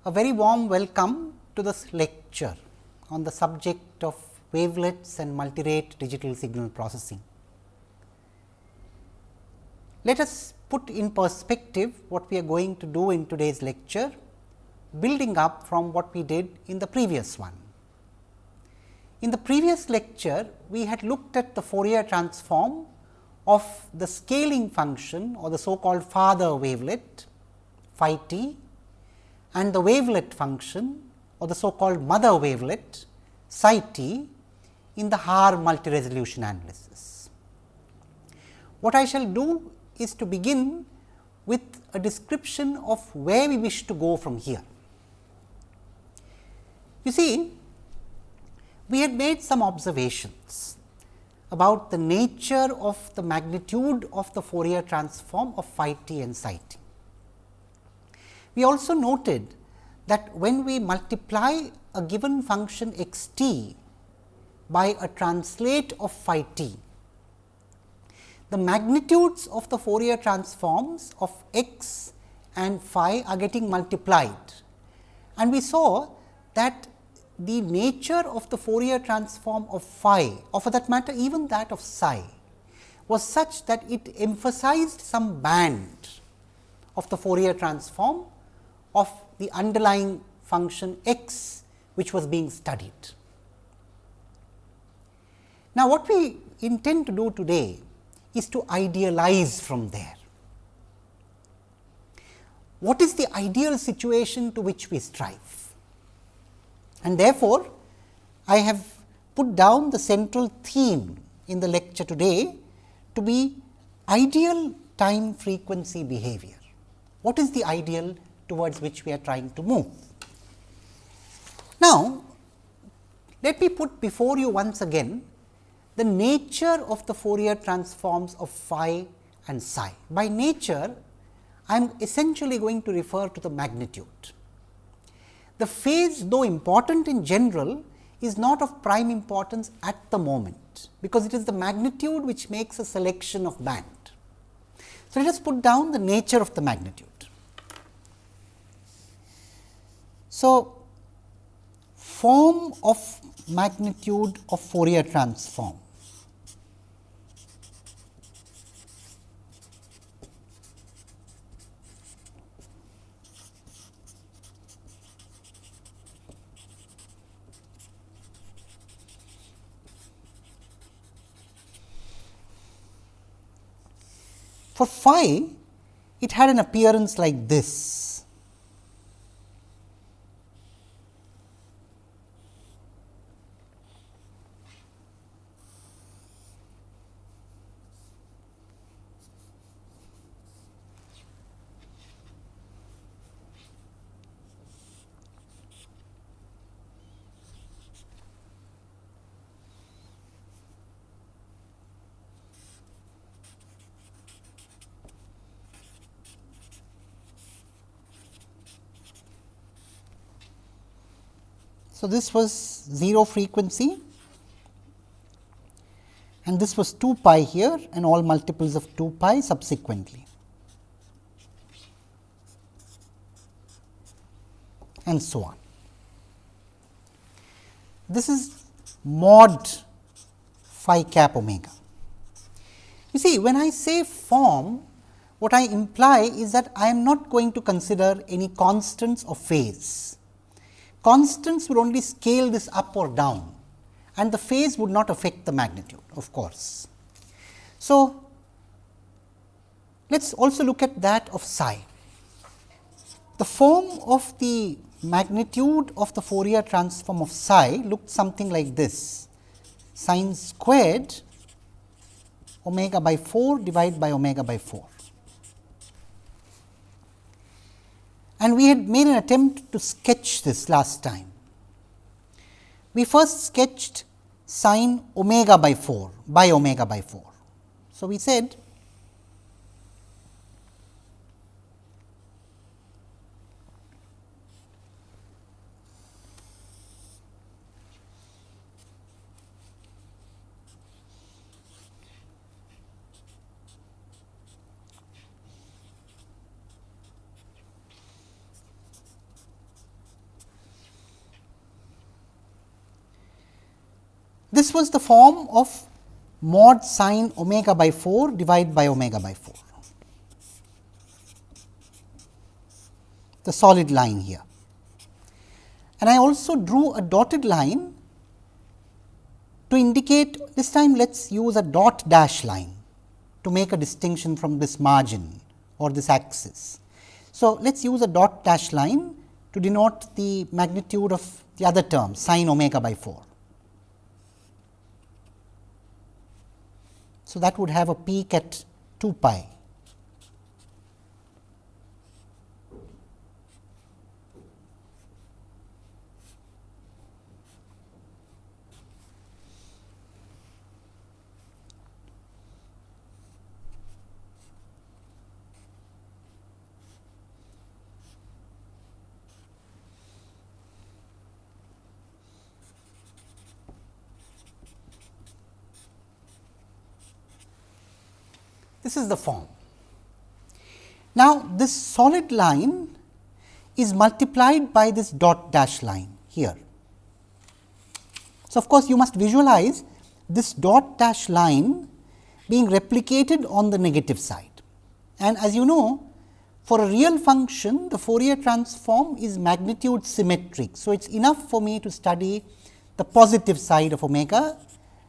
A very warm welcome to this lecture on the subject of wavelets and multirate digital signal processing. Let us put in perspective what we are going to do in today's lecture, building up from what we did in the previous one. In the previous lecture, we had looked at the Fourier transform of the scaling function or the so called father wavelet phi t, and the wavelet function or the so called mother wavelet psi t in the Haar multi-resolution analysis. What I shall do is to begin with a description of where we wish to go from here. You see, we had made some observations about the nature of the magnitude of the Fourier transform of phi t and psi t. We also noted that when we multiply a given function x t by a translate of phi t, the magnitudes of the Fourier transforms of x and phi are getting multiplied, and we saw that the nature of the Fourier transform of phi, or for that matter even that of psi, was such that it emphasized some band of the Fourier transform of the underlying function x which was being studied. Now, what we intend to do today is to idealize from there. What is the ideal situation to which we strive? And therefore, I have put down the central theme in the lecture today to be ideal time frequency behavior. What is the ideal towards which we are trying to move? Now, let me put before you once again the nature of the Fourier transforms of phi and psi. By nature, I am essentially going to refer to the magnitude. The phase, though important in general, is not of prime importance at the moment, because it is the magnitude which makes a selection of band. So, let us put down the nature of the magnitude. So, form of magnitude of Fourier transform. For phi, it had an appearance like this. So, this was 0 frequency, and this was 2 pi here and all multiples of 2 pi subsequently, and so on. This is mod phi cap omega. You see, when I say form, what I imply is that I am not going to consider any constants of phase. Constants would only scale this up or down, and the phase would not affect the magnitude, of course. So, let us also look at that of psi. The form of the magnitude of the Fourier transform of psi looked something like this: sin squared omega by 4 divided by omega by 4. And we had made an attempt to sketch this last time. We first sketched sin omega by 4 by omega by 4. So, we said This was the form of mod sine omega by 4 divided by omega by 4, the solid line here. And I also drew a dotted line to indicate, this time let us use a dot dash line to make a distinction from this margin or this axis. So, let us use a dot dash line to denote the magnitude of the other term sine omega by 4. So, that would have a peak at 2 pi. This is the form. Now, this solid line is multiplied by this dot dash line here. So, of course, you must visualize this dot dash line being replicated on the negative side. And as you know, for a real function, the Fourier transform is magnitude symmetric. So, it is enough for me to study the positive side of omega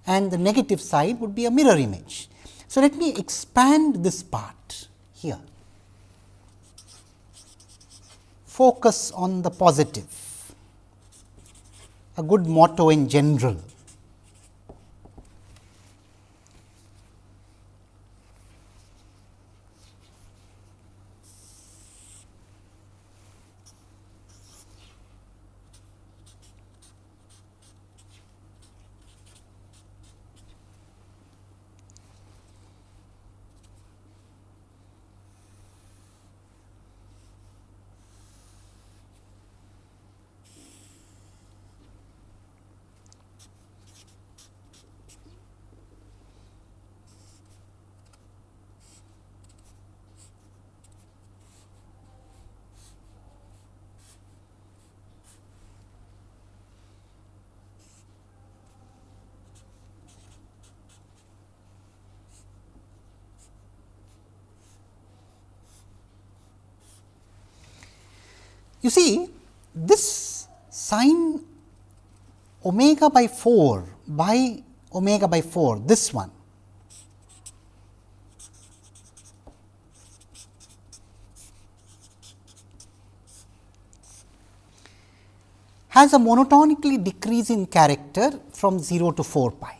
and the negative side would be a mirror image. So, let me expand this part here, focus on the positive, a good motto in general. You see, this sine omega by 4 by omega by 4, this one, has a monotonically decreasing character from 0 to 4 pi.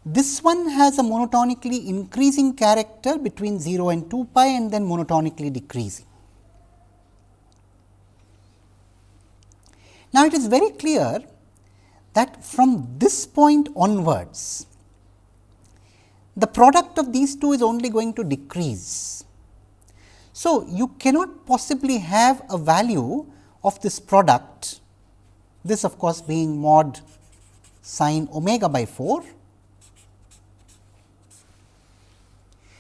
This one has a monotonically increasing character between 0 and 2 pi and then monotonically decreasing. Now, it is very clear that from this point onwards, the product of these two is only going to decrease. So, you cannot possibly have a value of this product, this of course being mod sine omega by 4.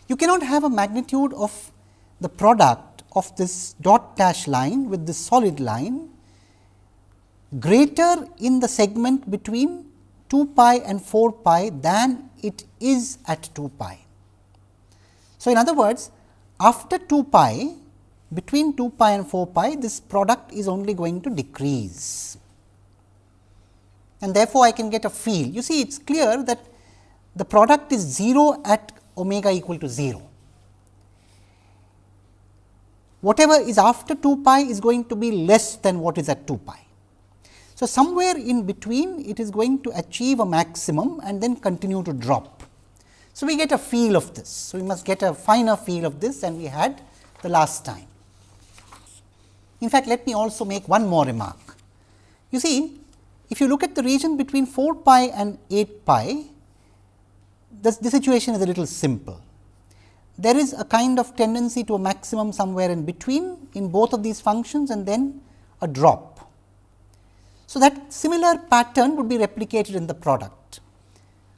You cannot have a magnitude of the product of this dot dash line with this solid line greater in the segment between 2 pi and 4 pi than it is at 2 pi. So, in other words, after 2 pi, between 2 pi and 4 pi, this product is only going to decrease, and therefore, I can get a feel. You see, it is clear that the product is 0 at omega equal to 0. Whatever is after 2 pi is going to be less than what is at 2 pi. So, somewhere in between it is going to achieve a maximum and then continue to drop. So, we get a feel of this. So, we must get a finer feel of this than we had the last time. In fact, let me also make one more remark. You see, if you look at the region between 4 pi and 8 pi, the situation is a little simple. There is a kind of tendency to a maximum somewhere in between in both of these functions and then a drop. So, that similar pattern would be replicated in the product,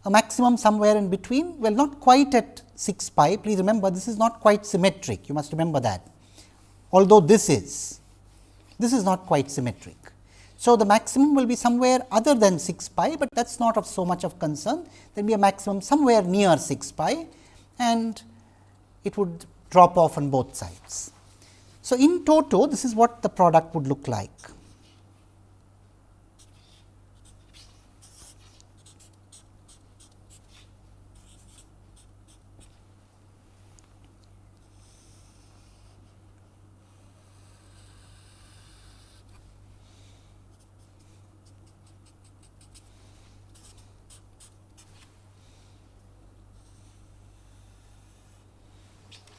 a maximum somewhere in between, well, not quite at 6 pi. Please remember, this is not quite symmetric, you must remember that, although this is not quite symmetric. So, the maximum will be somewhere other than 6 pi, but that is not of so much of concern. There will be a maximum somewhere near 6 pi and it would drop off on both sides. So, in toto this is what the product would look like.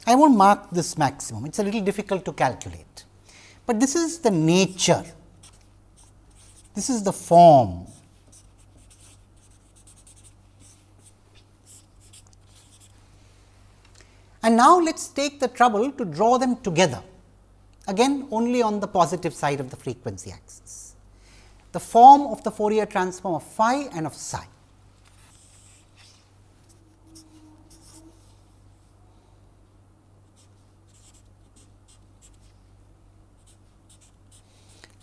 I will not mark this maximum, it is a little difficult to calculate, but this is the nature, this is the form. And now, let us take the trouble to draw them together, again only on the positive side of the frequency axis, the form of the Fourier transform of phi and of psi.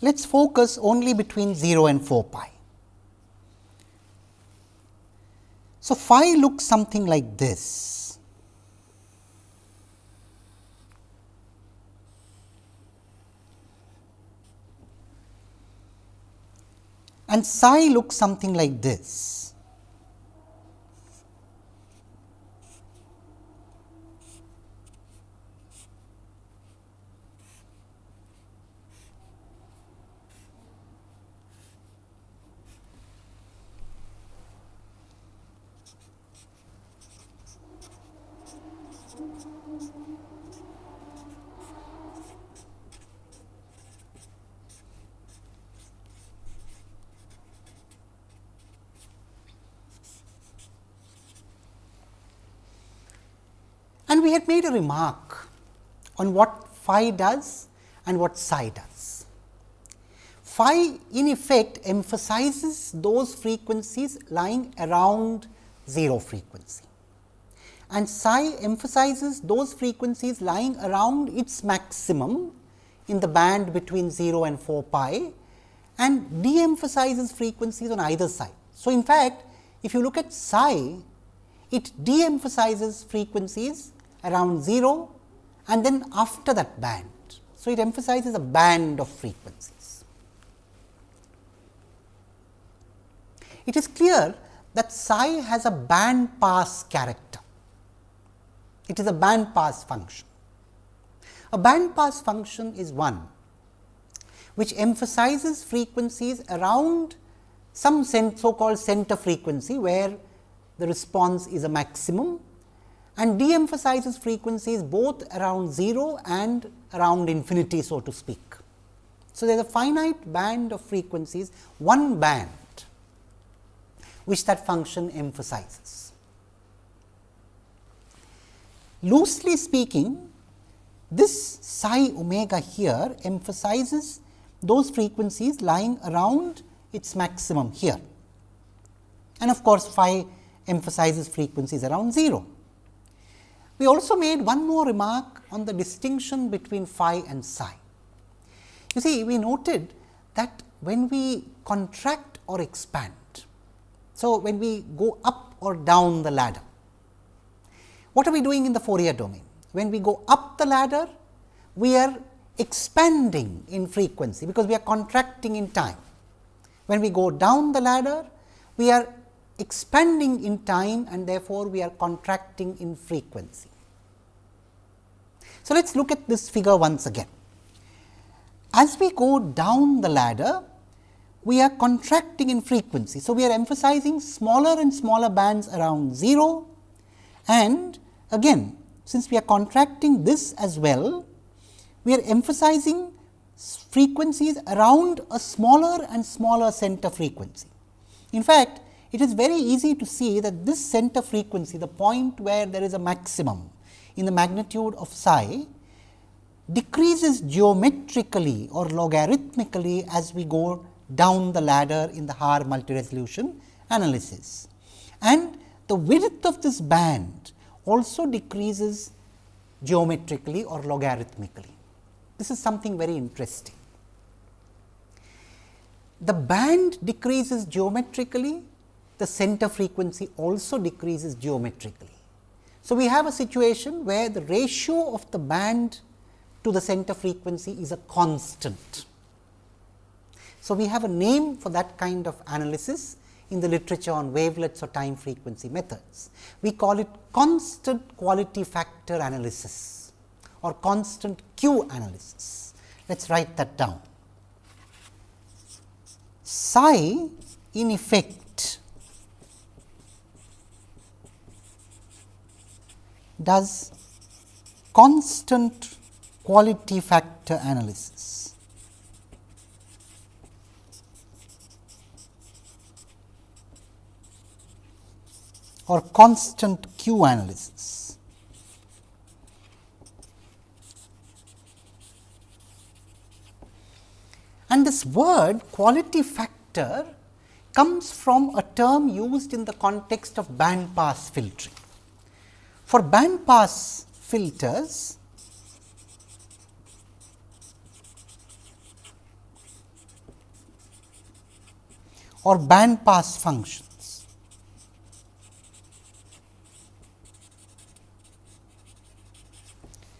Let us focus only between 0 and 4 pi. So, phi looks something like this. And psi looks something like this. And we had made a remark on what phi does and what psi does. Phi in effect emphasizes those frequencies lying around 0 frequency, and psi emphasizes those frequencies lying around its maximum in the band between 0 and 4 pi and de-emphasizes frequencies on either side. So, in fact, if you look at psi, it de-emphasizes frequencies around 0 and then after that band. So, it emphasizes a band of frequencies. It is clear that psi has a band pass character. It is a band pass function. A band pass function is one which emphasizes frequencies around some so called center frequency, where the response is a maximum, and de-emphasizes frequencies both around 0 and around infinity, so to speak. So, there is a finite band of frequencies, one band which that function emphasizes. Loosely speaking, this psi omega here emphasizes those frequencies lying around its maximum here, and of course, phi emphasizes frequencies around 0. We also made one more remark on the distinction between phi and psi. You see, we noted that when we contract or expand, so when we go up or down the ladder, what are we doing in the Fourier domain? When we go up the ladder, we are expanding in frequency, because we are contracting in time. When we go down the ladder, we are expanding in time, and therefore, we are contracting in frequency. So, let us look at this figure once again. As we go down the ladder, we are contracting in frequency. So, we are emphasizing smaller and smaller bands around 0, and again, since we are contracting this as well, we are emphasizing frequencies around a smaller and smaller center frequency. In fact, it is very easy to see that this center frequency, the point where there is a maximum in the magnitude of psi, decreases geometrically or logarithmically as we go down the ladder in the Haar multi-resolution analysis. And the width of this band also decreases geometrically or logarithmically. This is something very interesting. the band decreases geometrically, the center frequency also decreases geometrically. So, we have a situation where the ratio of the band to the center frequency is a constant. So, we have a name for that kind of analysis in the literature on wavelets or time frequency methods. We call it constant quality factor analysis or constant Q analysis. Let us write that down. Psi in effect does constant quality factor analysis. Or constant Q analysis. And this word quality factor comes from a term used in the context of band pass filtering. For band pass filters, or band pass functions,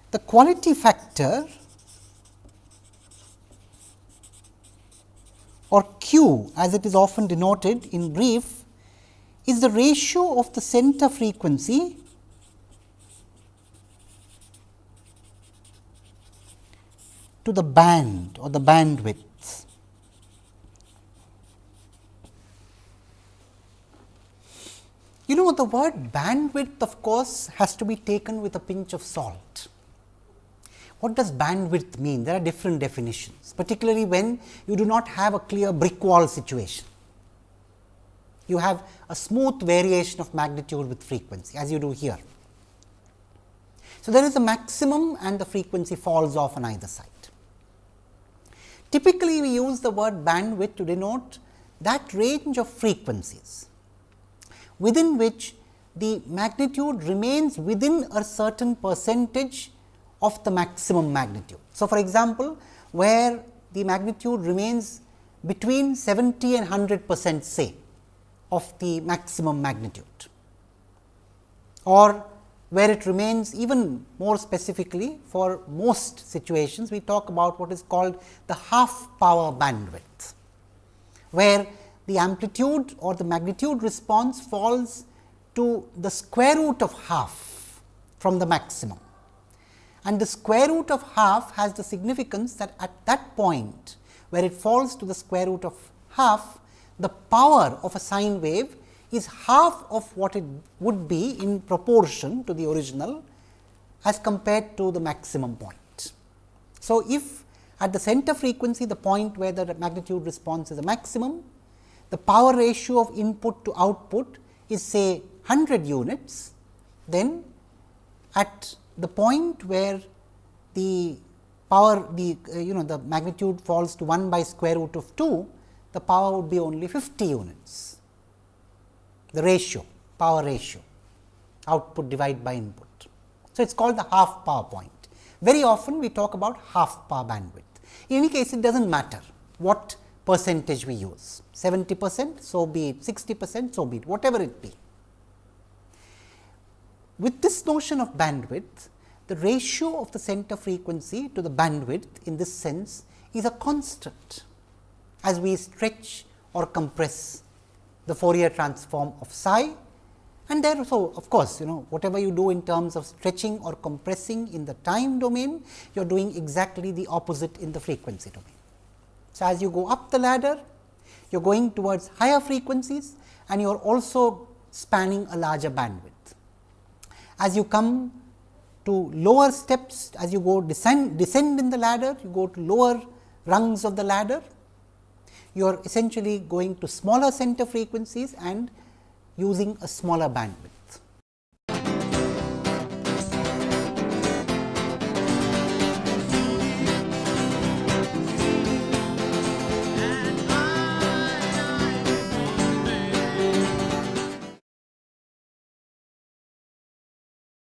the quality factor or Q, as it is often denoted in brief, is the ratio of the center frequency to the band or the bandwidth. You know, the word bandwidth of course has to be taken with a pinch of salt. What does bandwidth mean? There are different definitions, particularly when you do not have a clear brick wall situation. You have a smooth variation of magnitude with frequency, as you do here. So, there is a maximum and the frequency falls off on either side. Typically, we use the word bandwidth to denote that range of frequencies within which the magnitude remains within a certain percentage of the maximum magnitude. So, for example, where the magnitude remains between 70 and 100% say of the maximum magnitude, or where it remains even more specifically for most situations we talk about what is called the half power bandwidth, where the amplitude or the magnitude response falls to the square root of half from the maximum. And the square root of half has the significance that at that point where it falls to the square root of half, the power of a sine wave is half of what it would be in proportion to the original as compared to the maximum point. So, if at the center frequency the point where the magnitude response is a maximum, the power ratio of input to output is say 100 units, then at the point where the power the magnitude falls to 1 by square root of 2, the power would be only 50 units, the ratio, power ratio, output divided by input. So, it is called the half power point. Very often we talk about half power bandwidth. In any case, it does not matter what percentage we use, 70%, so be it, 60%, so be it, whatever it be. With this notion of bandwidth, the ratio of the center frequency to the bandwidth in this sense is a constant as we stretch or compress the Fourier transform of psi, and therefore, of course, whatever you do in terms of stretching or compressing in the time domain, you are doing exactly the opposite in the frequency domain. So, as you go up the ladder, you are going towards higher frequencies and you are also spanning a larger bandwidth. As you come to lower steps, as you go descend in the ladder, you go to lower rungs of the ladder, you are essentially going to smaller center frequencies and using a smaller bandwidth.